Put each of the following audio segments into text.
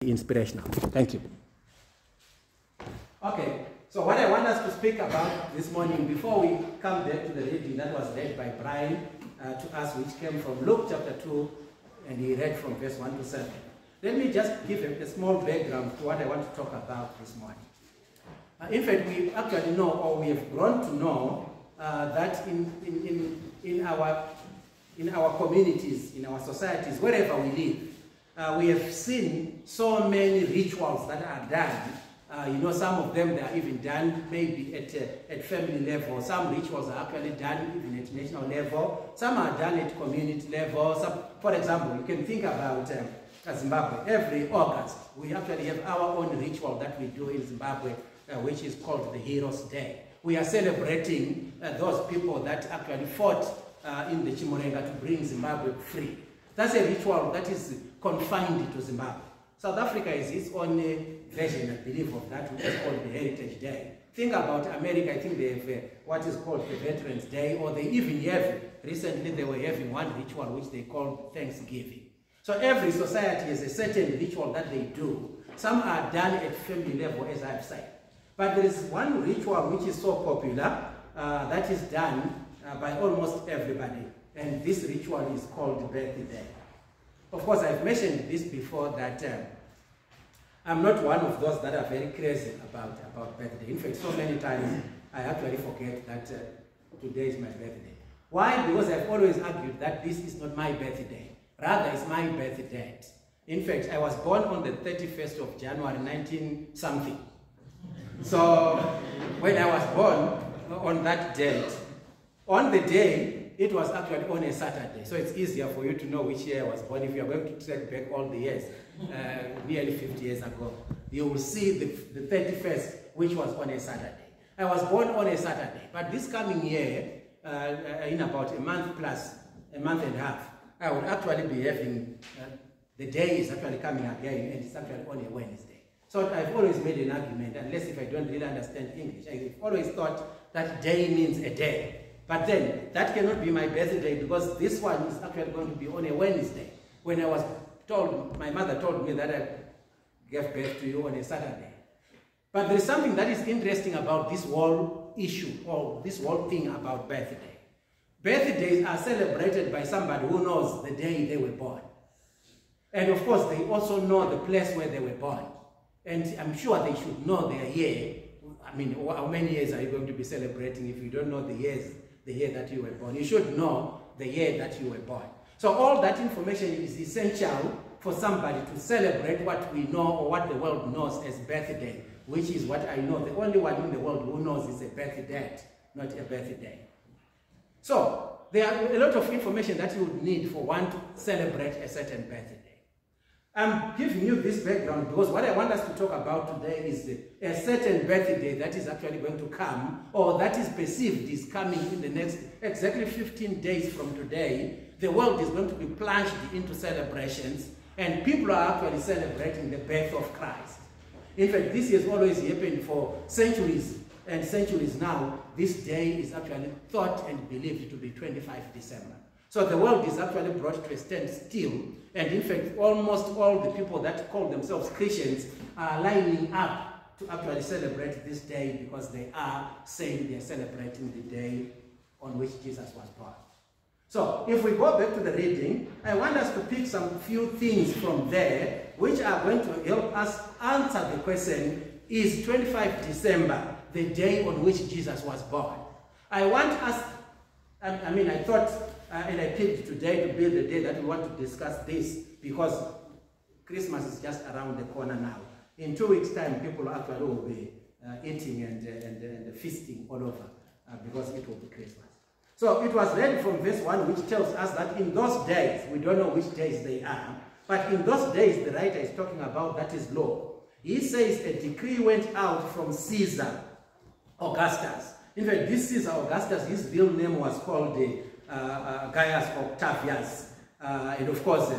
inspirational. Thank you. Okay, so what I want us to speak about this morning, before we come back to the reading that was read by Brian to us, which came from Luke chapter 2, and he read from verse 1 to 7. Let me just give a small background to what I want to talk about this morning. In fact, we actually know, or we have grown to know, that in our communities, in our societies, wherever we live, we have seen so many rituals that are done. Some of them they are even done maybe at family level. Some rituals are actually done even at national level. Some are done at community level. For example, you can think about Zimbabwe. Every August, we actually have our own ritual that we do in Zimbabwe, which is called the Heroes' Day. We are celebrating those people that actually fought in the Chimurenga to bring Zimbabwe free. That's a ritual that is confined to Zimbabwe. South Africa is its own version, I believe, of that, which is called the Heritage Day. Think about America. I think they have what is called the Veterans Day, or they even have, recently they were having one ritual which they call Thanksgiving. So every society has a certain ritual that they do. Some are done at family level, as I've said. But there is one ritual which is so popular that is done by almost everybody. And this ritual is called birthday. Of course, I've mentioned this before that I'm not one of those that are very crazy about birthday. In fact, so many times I actually forget that today is my birthday. Why? Because I've always argued that this is not my birthday. Rather, it's my birth date. In fact, I was born on the 31st of January, 19-something. So, when I was born on that date, on the day, it was actually on a Saturday. So it's easier for you to know which year I was born. If you are going to track back all the years, nearly 50 years ago, you will see the 31st, which was on a Saturday. I was born on a Saturday, but this coming year, in about a month plus, a month and a half, I would actually be having, the day is actually coming again, and it's actually on a Wednesday. So I've always made an argument, unless if I don't really understand English, I've always thought that day means a day. But then, that cannot be my birthday, because this one is actually going to be on a Wednesday. When I was told, my mother told me that I gave birth to you on a Saturday. But there is something that is interesting about this whole issue, or this whole thing about birthday. Birthdays are celebrated by somebody who knows the day they were born. And of course, they also know the place where they were born. And I'm sure they should know their year. I mean, how many years are you going to be celebrating if you don't know the year that you were born? You should know the year that you were born. So all that information is essential for somebody to celebrate what we know, or what the world knows as birthday, which is what I know. The only one in the world who knows is a birth date, not a birthday. So, there are a lot of information that you would need for one to celebrate a certain birthday. I'm giving you this background because what I want us to talk about today is a certain birthday that is actually going to come, or that is perceived is coming in the next exactly 15 days from today. The world is going to be plunged into celebrations, and people are actually celebrating the birth of Christ. In fact, this has always happened for centuries and centuries now. This day is actually thought and believed to be 25 December. So the world is actually brought to a standstill, and in fact, almost all the people that call themselves Christians are lining up to actually celebrate this day, because they are saying they are celebrating the day on which Jesus was born. So if we go back to the reading, I want us to pick some few things from there which are going to help us answer the question, is 25 December the day on which Jesus was born? I want us, I thought, and I picked today to be the day that we want to discuss this, because Christmas is just around the corner now. In 2 weeks' time, people actually will be eating and feasting all over, because it will be Christmas. So it was read from verse 1, which tells us that in those days, we don't know which days they are, but in those days the writer is talking about, that is law. He says a decree went out from Caesar Augustus. In fact, this Caesar Augustus, his real name was called Gaius Octavius. And of course,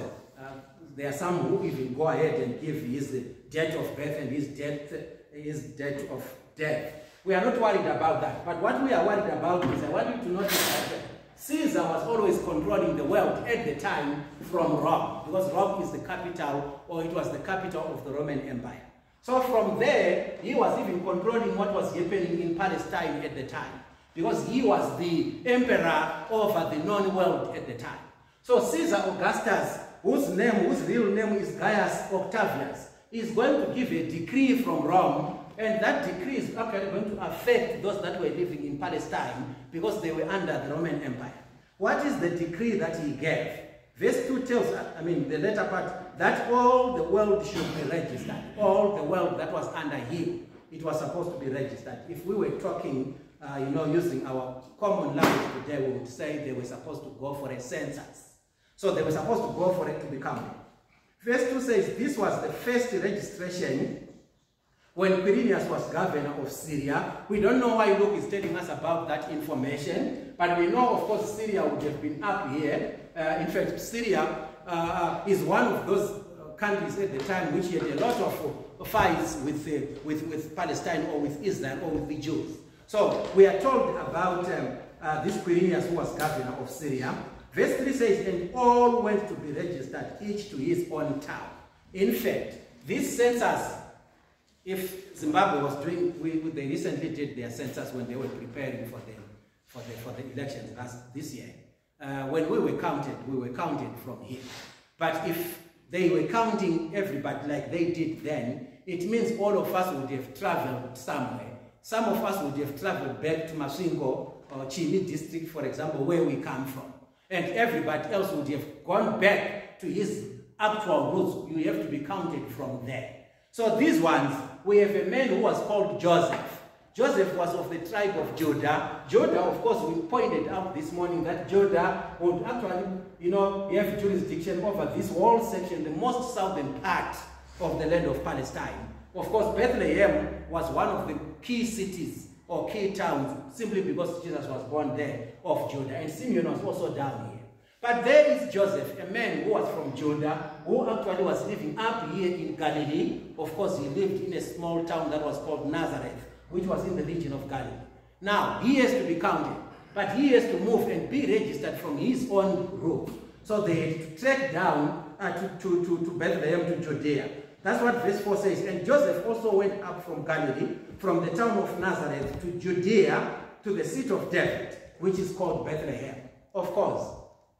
there are some who even go ahead and give his date of birth and his date of death. We are not worried about that. But what we are worried about is, I want you to notice that Caesar was always controlling the world at the time from Rome, because Rome is the capital, or it was the capital of the Roman Empire. So from there, he was even controlling what was happening in Palestine at the time, because he was the emperor over the known world at the time. So Caesar Augustus, whose real name is Gaius Octavius, is going to give a decree from Rome, and that decree is actually going to affect those that were living in Palestine because they were under the Roman Empire. What is the decree that he gave? Verse 2 tells us, the later part, that all the world should be registered. All the world that was under him, it was supposed to be registered. If we were talking, using our common language today, we would say they were supposed to go for a census. So they were supposed to go for it to be counted. Verse 2 says, this was the first registration when Quirinius was governor of Syria. We don't know why Luke is telling us about that information, but we know, of course, Syria would have been up here. In fact, Syria is one of those countries at the time which had a lot of fights with Palestine, or with Israel, or with the Jews. So we are told about this Quirinius who was governor of Syria. Verse 3 says, and all went to be registered, each to his own town. In fact, this census, if Zimbabwe was doing, they recently did their census when they were preparing for the elections this year. When we were counted from here. But if they were counting everybody like they did then, it means all of us would have traveled somewhere. Some of us would have traveled back to Masingo or Chini district, for example, where we come from. And everybody else would have gone back to his actual roots. You have to be counted from there. So these ones, we have a man who was called Joseph. Joseph was of the tribe of Judah. Judah, of course, we pointed out this morning that Judah would actually, have jurisdiction over this whole section, the most southern part of the land of Palestine. Of course, Bethlehem was one of the key cities or key towns, simply because Jesus was born there, of Judah. And Simeon was also down here. But there is Joseph, a man who was from Judah, who actually was living up here in Galilee. Of course, he lived in a small town that was called Nazareth, which was in the region of Galilee. Now, he has to be counted, but he has to move and be registered from his own root. So they had to trek down to Bethlehem, to Judea. That's what verse 4 says. And Joseph also went up from Galilee, from the town of Nazareth to Judea, to the seat of David, which is called Bethlehem. Of course,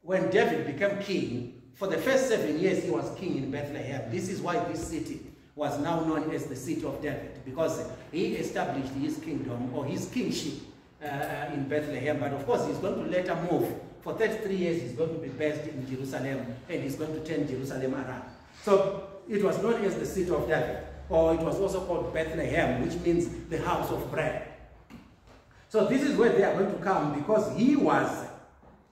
when David became king, for the first 7 years he was king in Bethlehem. This is why this city was now known as the city of David, because he established his kingdom, or his kingship, in Bethlehem. But of course, he's going to later move. For 33 years, he's going to be based in Jerusalem, and he's going to turn Jerusalem around. So it was known as the city of David, or it was also called Bethlehem, which means the house of bread. So this is where they are going to come, because he was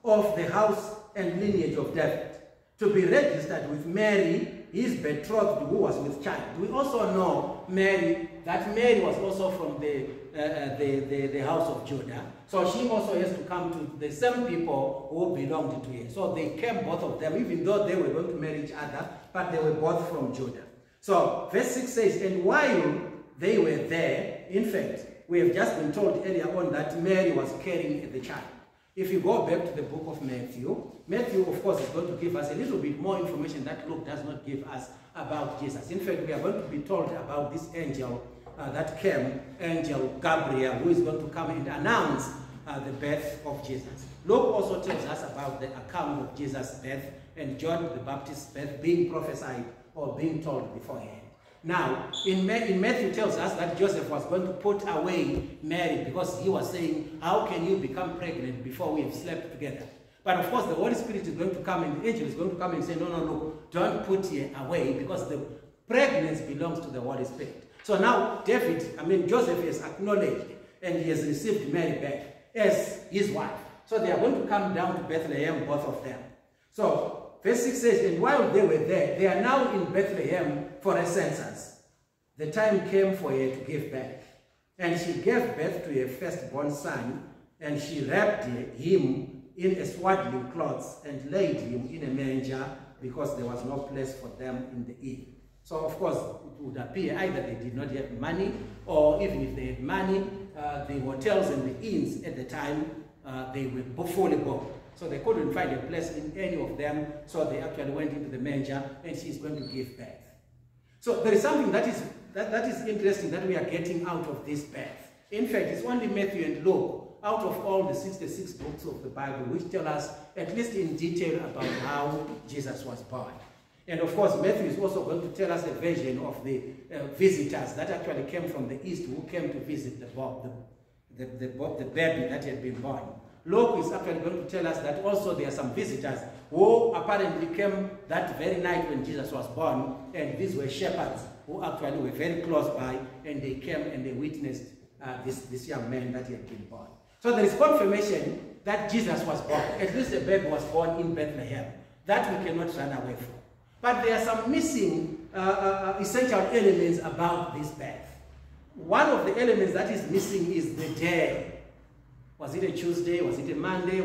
of the house and lineage of David, to be registered with Mary, his betrothed, who was with child. We also know Mary, that Mary was also from the house of Judah. So she also has to come to the same people who belonged to her. So they came, both of them, even though they were going to marry each other, but they were both from Judah. So verse 6 says, and while they were there, in fact, we have just been told earlier on that Mary was carrying the child. If you go back to the book of Matthew, Matthew, of course, is going to give us a little bit more information that Luke does not give us about Jesus. In fact, we are going to be told about this angel that came, Angel Gabriel, who is going to come and announce the birth of Jesus. Luke also tells us about the account of Jesus' birth and John the Baptist's birth being prophesied or being told beforehand. Now, in Matthew tells us that Joseph was going to put away Mary, because he was saying, how can you become pregnant before we have slept together? But of course, the Holy Spirit is going to come, and the angel is going to come and say, no, don't put her away, because the pregnancy belongs to the Holy Spirit. So now Joseph has acknowledged, and he has received Mary back as his wife. So they are going to come down to Bethlehem, both of them. So verse 6 says, and while they were there, they are now in Bethlehem for a census. The time came for her to give birth. And she gave birth to her firstborn son, and she wrapped him in a swaddling cloths and laid him in a manger, because there was no place for them in the inn. So of course, it would appear either they did not have money, or even if they had money, the hotels and the inns at the time, they were fully booked. So they couldn't find a place in any of them, so they actually went into the manger, and she's going to give birth. So there is something that is interesting that we are getting out of this birth. In fact, it's only Matthew and Luke, out of all the 66 books of the Bible, which tell us, at least in detail, about how Jesus was born. And of course, Matthew is also going to tell us a version of the visitors that actually came from the east, who came to visit the baby that had been born. Luke is actually going to tell us that also there are some visitors who apparently came that very night when Jesus was born, and these were shepherds who actually were very close by, and they came and they witnessed this young man that he had been born. So there is confirmation that Jesus was born. At least a baby was born in Bethlehem. That we cannot run away from. But there are some missing essential elements about this birth. One of the elements that is missing is the day. Was it a Tuesday? Was it a Monday?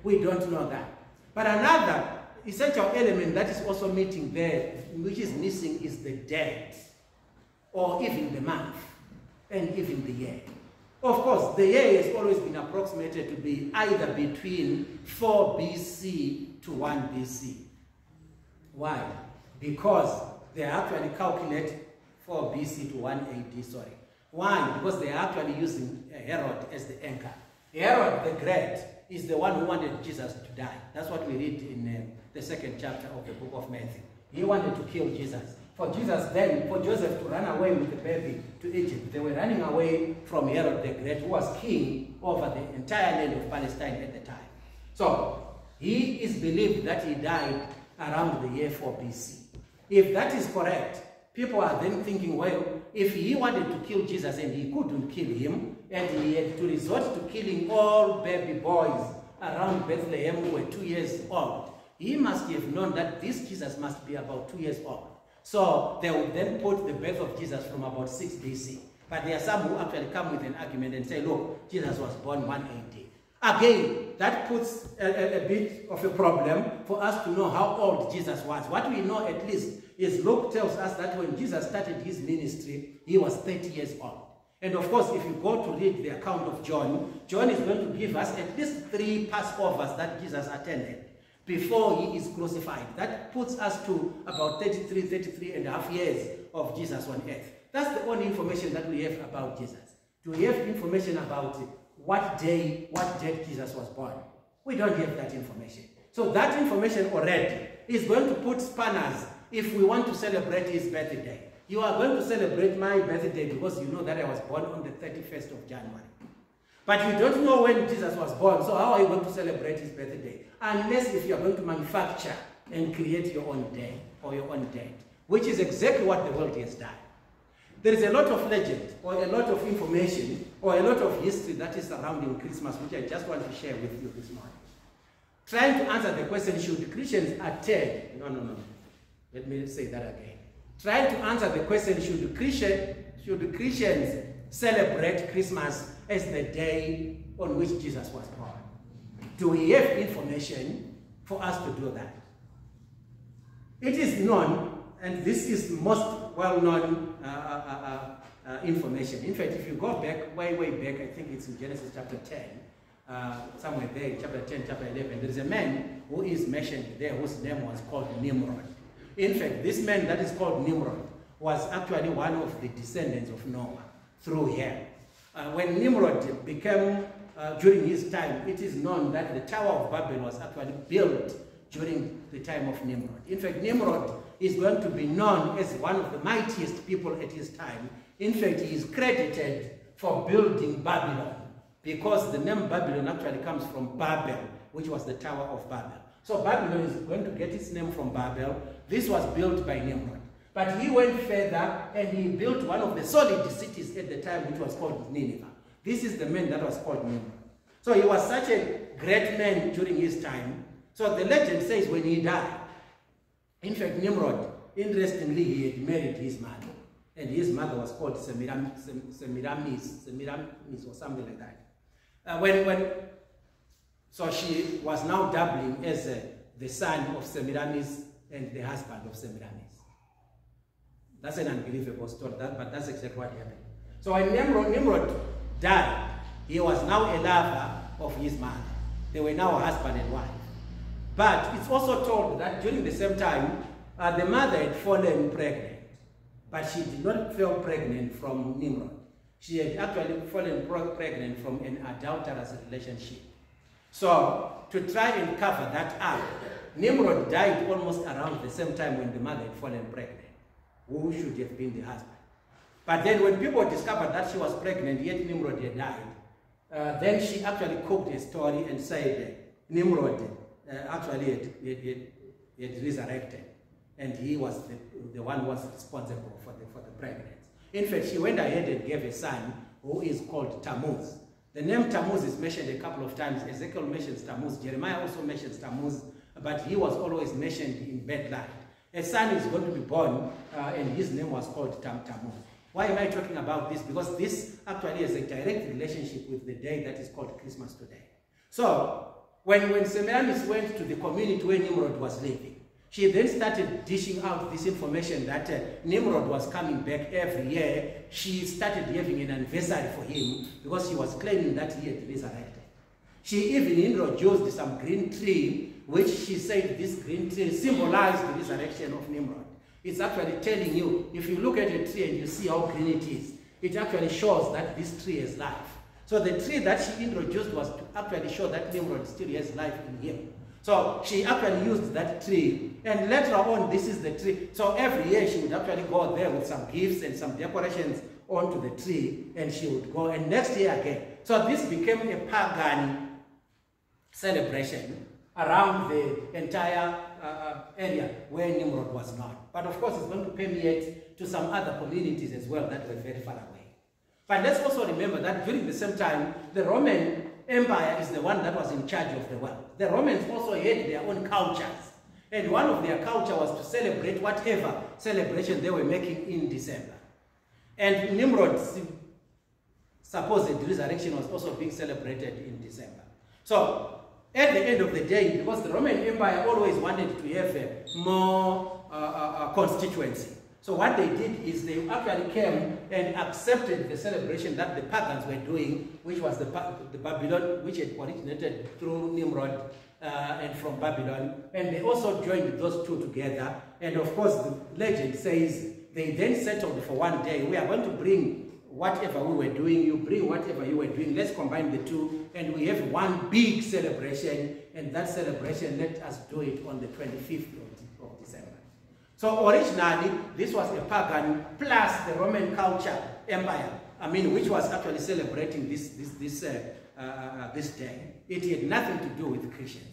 We don't know that. But another essential element that is also missing there, which is missing, is the date, or even the month, and even the year. Of course, the year has always been approximated to be either between 4 BC to 1 BC. Why? Because they actually calculate 4 BC to 1 AD, sorry. Why? Because they are actually using Herod as the anchor. Herod the Great is the one who wanted Jesus to die. That's what we read in the 2nd chapter of the book of Matthew. He wanted to kill Jesus. For Joseph to run away with the baby to Egypt, they were running away from Herod the Great, who was king over the entire land of Palestine at the time. So, he is believed that he died around the year 4 BC. If that is correct, people are then thinking, well, if he wanted to kill Jesus and he couldn't kill him, and he had to resort to killing all baby boys around Bethlehem who were 2 years old, he must have known that this Jesus must be about 2 years old. So they would then put the birth of Jesus from about 6 BC. But there are some who actually come with an argument and say, look, Jesus was born 1 AD. Again, that puts a bit of a problem for us to know how old Jesus was. What we know at least is Luke tells us that when Jesus started his ministry, he was 30 years old. And of course, if you go to read the account of John, John is going to give us at least 3 Passovers that Jesus attended before he is crucified. That puts us to about 33 and a half years of Jesus on earth. That's the only information that we have about Jesus. Do we have information about what date Jesus was born? We don't have that information. So that information already is going to put spanners if we want to celebrate his birthday. You are going to celebrate my birthday because you know that I was born on the 31st of January. But you don't know when Jesus was born, so how are you going to celebrate his birthday? Unless if you are going to manufacture and create your own day or your own date, which is exactly what the world has done. There is a lot of legend or a lot of information or a lot of history that is surrounding Christmas, which I just want to share with you this morning. Trying to answer the question, should Christians attend? No. Let me say that again. Trying to answer the question, should Christians celebrate Christmas as the day on which Jesus was born? Do we have information for us to do that? It is known, and this is most well-known information. In fact, if you go back, way back, I think it's in Genesis chapter 10, somewhere there, chapter 10, chapter 11, there is a man who is mentioned there whose name was called Nimrod. In fact, this man that is called Nimrod was actually one of the descendants of Noah through Ham. When Nimrod became, during his time, it is known that the Tower of Babel was actually built during the time of Nimrod. In fact, Nimrod is going to be known as one of the mightiest people at his time. In fact, he is credited for building Babylon, because the name Babylon actually comes from Babel, which was the Tower of Babel. So Babylon is going to get its name from Babel. This was built by Nimrod. But he went further and he built one of the solid cities at the time, which was called Nineveh. This is the man that was called Nimrod. So he was such a great man during his time. So the legend says when he died, in fact, Nimrod, interestingly, he had married his mother. And his mother was called Semiramis or something like that. So she was now doubling as the son of Semiramis and the husband of Semiramis. That's an unbelievable story, but that's exactly what happened. So when Nimrod died, he was now a lover of his mother. They were now husband and wife. But it's also told that during the same time, the mother had fallen pregnant. But she did not fall pregnant from Nimrod. She had actually fallen pregnant from an adulterous relationship. So, to try and cover that up, Nimrod died almost around the same time when the mother had fallen pregnant, who should have been the husband. But then when people discovered that she was pregnant, yet Nimrod had died, then she actually cooked a story and said Nimrod actually had resurrected, and he was the one who was responsible for the pregnancy. In fact, she went ahead and gave a son who is called Tammuz. The name Tammuz is mentioned a couple of times. Ezekiel mentions Tammuz. Jeremiah also mentions Tammuz, but he was always mentioned in bad light. A son is going to be born, and his name was called Tammuz. Why am I talking about this? Because this actually has a direct relationship with the day that is called Christmas today. So, when Semiramis went to the community where Nimrod was living, she then started dishing out this information that Nimrod was coming back every year. She started having an anniversary for him because she was claiming that he had resurrected. She even introduced some green tree, which she said this green tree symbolized the resurrection of Nimrod. It's actually telling you, if you look at a tree and you see how green it is, it actually shows that this tree has life. So the tree that she introduced was to actually show that Nimrod still has life in him. So she actually used that tree, and later on, this is the tree. So every year she would actually go there with some gifts and some decorations onto the tree, and she would go, and next year again. So this became a pagan celebration around the entire area where Nimrod was not. But of course, it's going to permeate to some other communities as well that were very far away. But let's also remember that during the same time, the Roman Empire is the one that was in charge of the world. The Romans also had their own cultures. And one of their culture was to celebrate whatever celebration they were making in December. And Nimrod's supposed resurrection was also being celebrated in December. So, at the end of the day, because the Roman Empire always wanted to have more constituency. So what they did is they actually came and accepted the celebration that the pagans were doing, which was the Babylon, which had originated through Nimrod and from Babylon. And they also joined those two together. And of course, the legend says they then settled for one day. We are going to bring whatever we were doing, you bring whatever you were doing, let's combine the two, and we have one big celebration, and that celebration, let us do it on the 25th of December. So originally, this was a pagan plus the Roman culture empire, which was actually celebrating this day. It had nothing to do with Christians.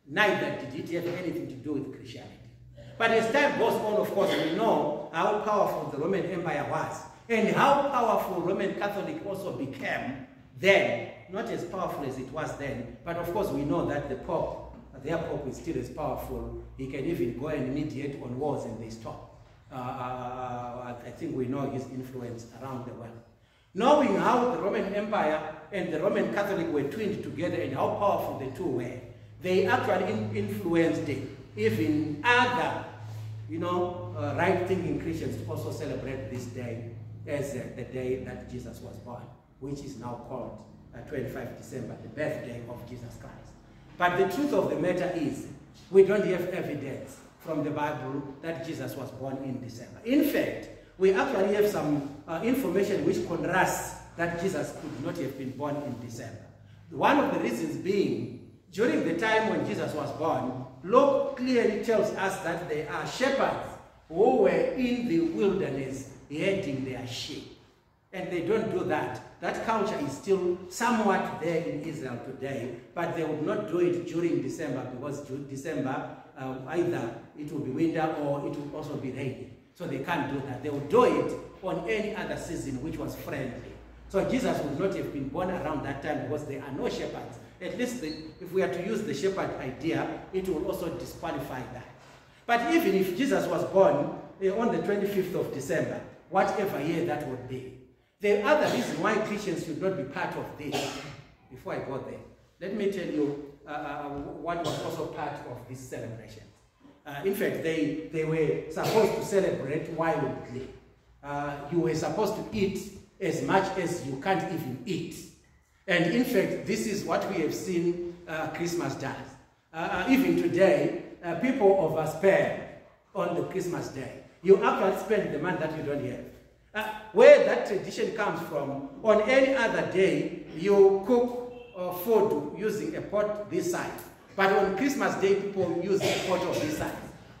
Neither did it have anything to do with Christianity. But as time goes on, of course, we know how powerful the Roman Empire was, and how powerful Roman Catholic also became then. Not as powerful as it was then, but of course we know that the Pope, their Pope, is still as powerful. He can even go and mediate on wars and they stop. I think we know his influence around the world. Knowing how the Roman Empire and the Roman Catholic were twinned together and how powerful the two were, they actually influenced even other, right-thinking Christians to also celebrate this day as the day that Jesus was born, which is now called 25 December, the birthday of Jesus Christ. But the truth of the matter is, we don't have evidence from the Bible that Jesus was born in December. In fact, we actually have some information which contrasts that Jesus could not have been born in December. One of the reasons being, during the time when Jesus was born, Luke clearly tells us that there are shepherds who were in the wilderness herding their sheep. And they don't do that. That culture is still somewhat there in Israel today, but they would not do it during December, because December, either it will be winter or it will also be rainy. So they can't do that. They will do it on any other season which was friendly. So Jesus would not have been born around that time because there are no shepherds. At least if we are to use the shepherd idea, it will also disqualify that. But even if Jesus was born on the 25th of December, whatever year that would be, the other reason why Christians should not be part of this, before I go there, let me tell you what was also part of this celebration. In fact, they were supposed to celebrate wildly. You were supposed to eat as much as you can't even eat. And in fact, this is what we have seen Christmas does. Even today, people overspend on the Christmas day. You actually spend the money that you don't have. Where that tradition comes from, on any other day, you cook food using a pot this size. But on Christmas Day, people use a pot of this size.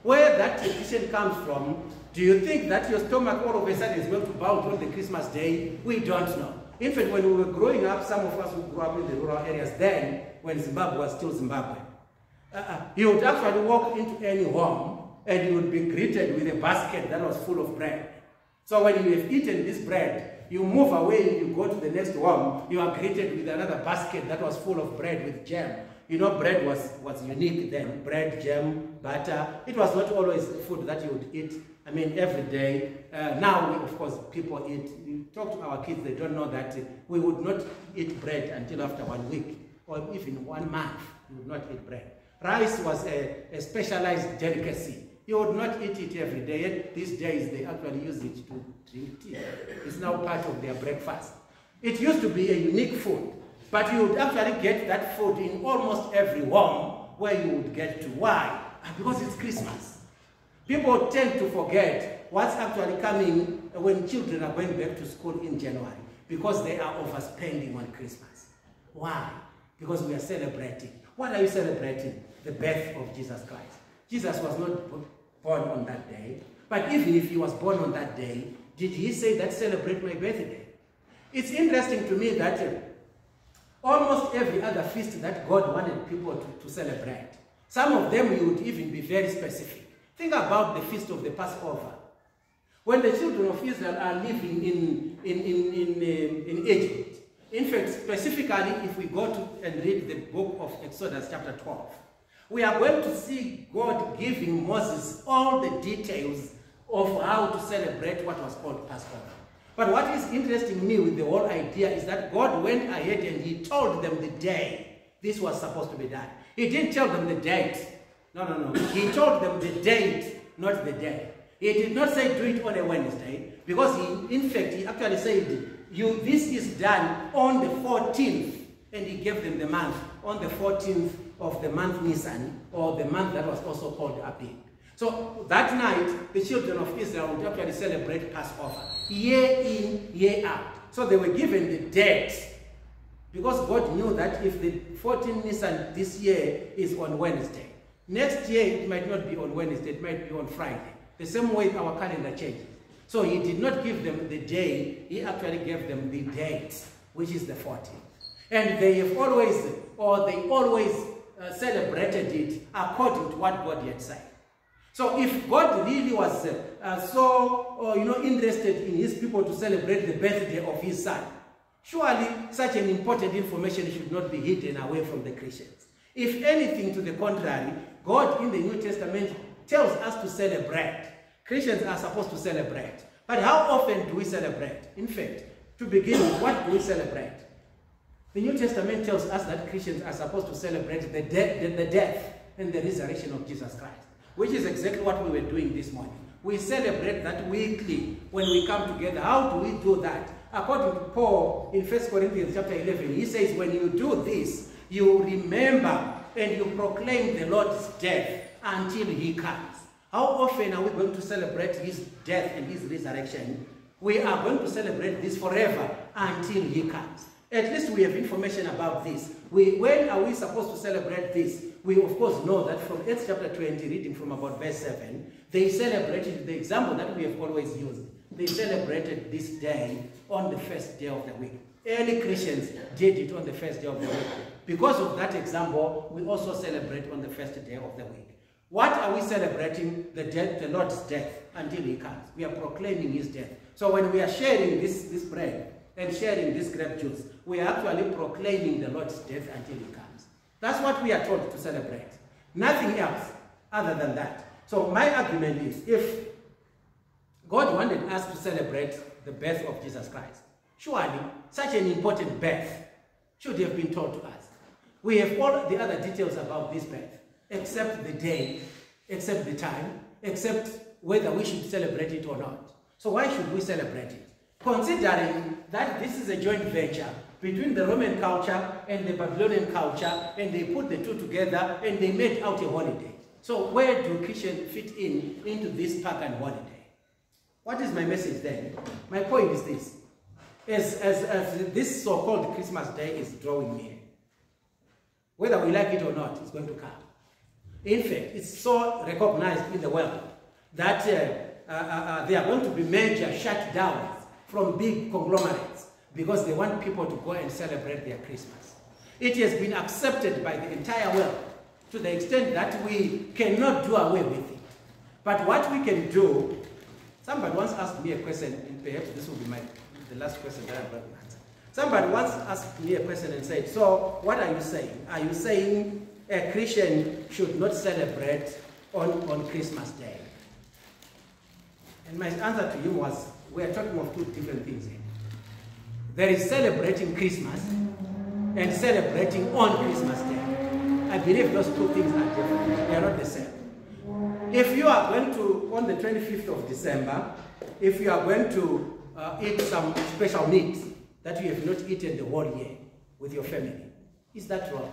Where that tradition comes from, do you think that your stomach all of a sudden is going to bounce on the Christmas Day? We don't know. In fact, when we were growing up, some of us who grew up in the rural areas then, when Zimbabwe was still Zimbabwe, you would actually walk into any home and you would be greeted with a basket that was full of bread. So when you have eaten this bread, you move away and you go to the next home, you are greeted with another basket that was full of bread with jam. You know, bread was unique then. Bread, jam, butter. It was not always food that you would eat, I mean, every day. Now, of course, people eat. You talk to our kids, they don't know that we would not eat bread until after 1 week, or even 1 month. We would not eat bread. Rice was a specialized delicacy. You would not eat it every day. Yet these days, they actually use it to drink tea. It's now part of their breakfast. It used to be a unique food. But you would actually get that food in almost every home where you would get to. Why? Because it's Christmas. People tend to forget what's actually coming when children are going back to school in January, because they are overspending on Christmas. Why? Because we are celebrating. What are you celebrating? The birth of Jesus Christ. Jesus was not born on that day, but even if he was born on that day, did he say that celebrate my birthday? It's interesting to me that almost every other feast that God wanted people to celebrate, some of them you would even be very specific. Think about the feast of the Passover. When the children of Israel are living in Egypt, in fact, specifically, if we go to and read the book of Exodus chapter 12, we are going to see God giving Moses all the details of how to celebrate what was called Passover. But what is interesting to me with the whole idea is that God went ahead and he told them the day this was supposed to be done. He didn't tell them the date. No. He told them the date, not the day. He did not say do it on a Wednesday, because in fact, he actually said, this is done on the 14th. And he gave them the month, on the 14th of the month Nisan, or the month that was also called Abib. So that night, the children of Israel would actually celebrate Passover, year in, year out. So they were given the date, because God knew that if the 14th Nisan this year is on Wednesday, next year it might not be on Wednesday, it might be on Friday. The same way our calendar changes. So he did not give them the day, he actually gave them the date, which is the 14th. And they have always, or they always celebrated it according to what God had said. So if God really was interested in his people to celebrate the birthday of his son, surely such an important information should not be hidden away from the Christians. If anything to the contrary, God in the New Testament tells us to celebrate. Christians are supposed to celebrate. But how often do we celebrate? In fact, to begin with, what do we celebrate? The New Testament tells us that Christians are supposed to celebrate the death and the resurrection of Jesus Christ, which is exactly what we were doing this morning. We celebrate that weekly when we come together. How do we do that? According to Paul in 1 Corinthians chapter 11, he says, when you do this, you remember and you proclaim the Lord's death until he comes. How often are we going to celebrate his death and his resurrection? We are going to celebrate this forever until he comes. At least we have information about this. When are we supposed to celebrate this? We of course know that from Acts chapter 20, reading from about verse 7, they celebrated the example that we have always used. They celebrated this day on the first day of the week. Early Christians did it on the first day of the week. Because of that example, we also celebrate on the first day of the week. What are we celebrating? The Lord's death until he comes. We are proclaiming his death. So when we are sharing this bread and sharing this grape juice, we are actually proclaiming the Lord's death until he comes. That's what we are told to celebrate. Nothing else other than that. So my argument is, if God wanted us to celebrate the birth of Jesus Christ, surely such an important birth should have been told to us. We have all the other details about this birth, except the day, except the time, except whether we should celebrate it or not. So why should we celebrate it? Considering that this is a joint venture between the Roman culture and the Babylonian culture, and they put the two together and they made out a holiday. So where do Christians fit into this pagan holiday? What is my message then? My point is this. As this so-called Christmas Day is drawing near, whether we like it or not, it's going to come. In fact, it's so recognized in the world that there are going to be major shutdowns from big conglomerates because they want people to go and celebrate their Christmas. It has been accepted by the entire world to the extent that we cannot do away with it. But what we can do, somebody once asked me a question, and perhaps this will be the last question that I'm going to answer. Somebody once asked me a question and said, so what are you saying? Are you saying a Christian should not celebrate on Christmas Day? And my answer to him was, we are talking of two different things here. There is celebrating Christmas and celebrating on Christmas Day. I believe those two things are different. They are not the same. If you are going to, on the 25th of December, if you are going to eat some special meat that you have not eaten the whole year with your family, is that wrong?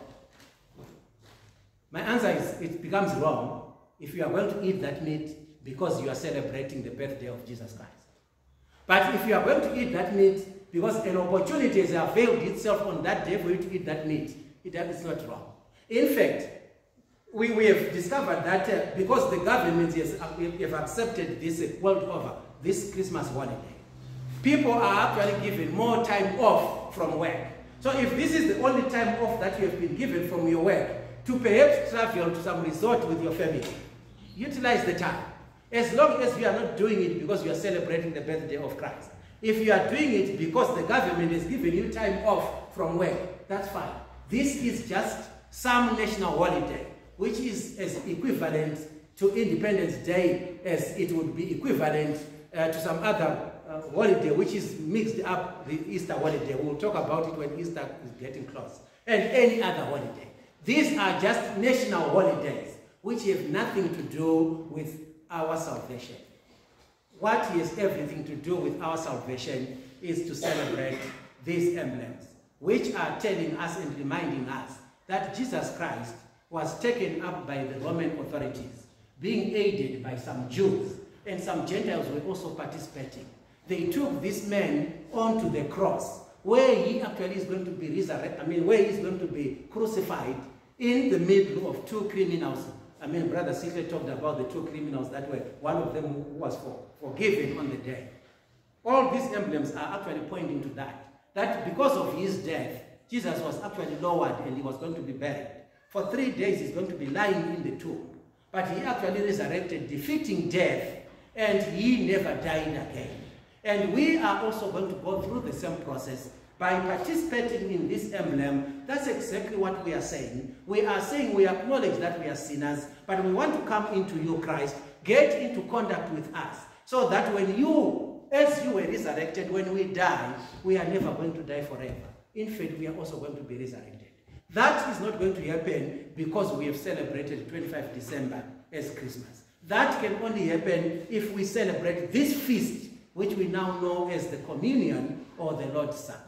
My answer is, it becomes wrong if you are going to eat that meat because you are celebrating the birthday of Jesus Christ. But if you are going to eat that meat because an opportunity has availed itself on that day for you to eat that meat, it's not wrong. In fact, we have discovered that because the government have accepted this world over, this Christmas holiday, people are actually given more time off from work. So if this is the only time off that you have been given from your work, to perhaps travel to some resort with your family, utilize the time. As long as you are not doing it because you are celebrating the birthday of Christ. If you are doing it because the government has given you time off from work, that's fine. This is just some national holiday, which is as equivalent to Independence Day as it would be equivalent to some other holiday, which is mixed up the Easter holiday. We'll talk about it when Easter is getting close. And any other holiday. These are just national holidays, which have nothing to do with our salvation. What has everything to do with our salvation is to celebrate these emblems, which are telling us and reminding us that Jesus Christ was taken up by the Roman authorities, being aided by some Jews, and some Gentiles were also participating. They took this man onto the cross, where he actually is going to be resurrected, where he is going to be crucified in the middle of two criminals. Brother Sisley talked about the two criminals that were, one of them who was forgiven on the day. All these emblems are actually pointing to that because of his death, Jesus was actually lowered and he was going to be buried. For 3 days he's going to be lying in the tomb. But he actually resurrected, defeating death, and he never died again. And we are also going to go through the same process by participating in this emblem. That's exactly what we are saying. We are saying we acknowledge that we are sinners, but we want to come into you, Christ, get into contact with us, so that when you, as you were resurrected, when we die, we are never going to die forever. In fact, we are also going to be resurrected. That is not going to happen because we have celebrated 25 December as Christmas. That can only happen if we celebrate this feast, which we now know as the communion or the Lord's Supper.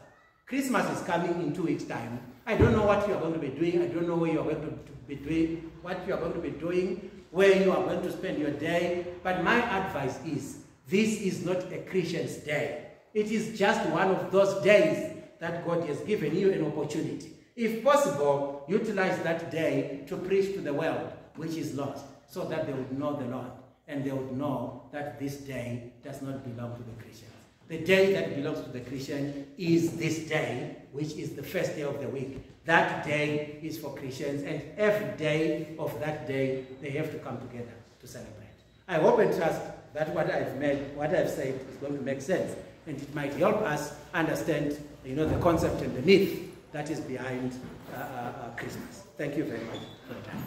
Christmas is coming in 2 weeks' time. I don't know what you are going to be doing. I don't know where you are going to be doing, what you are going to be doing, where you are going to spend your day. But my advice is, this is not a Christian's day. It is just one of those days that God has given you an opportunity. If possible, utilize that day to preach to the world, which is lost, so that they would know the Lord, and they would know that this day does not belong to the Christians. The day that belongs to the Christian is this day, which is the first day of the week. That day is for Christians, and every day of that day, they have to come together to celebrate. I hope and trust that what I've said is going to make sense, and it might help us understand, the concept and the myth that is behind Christmas. Thank you very much for your time.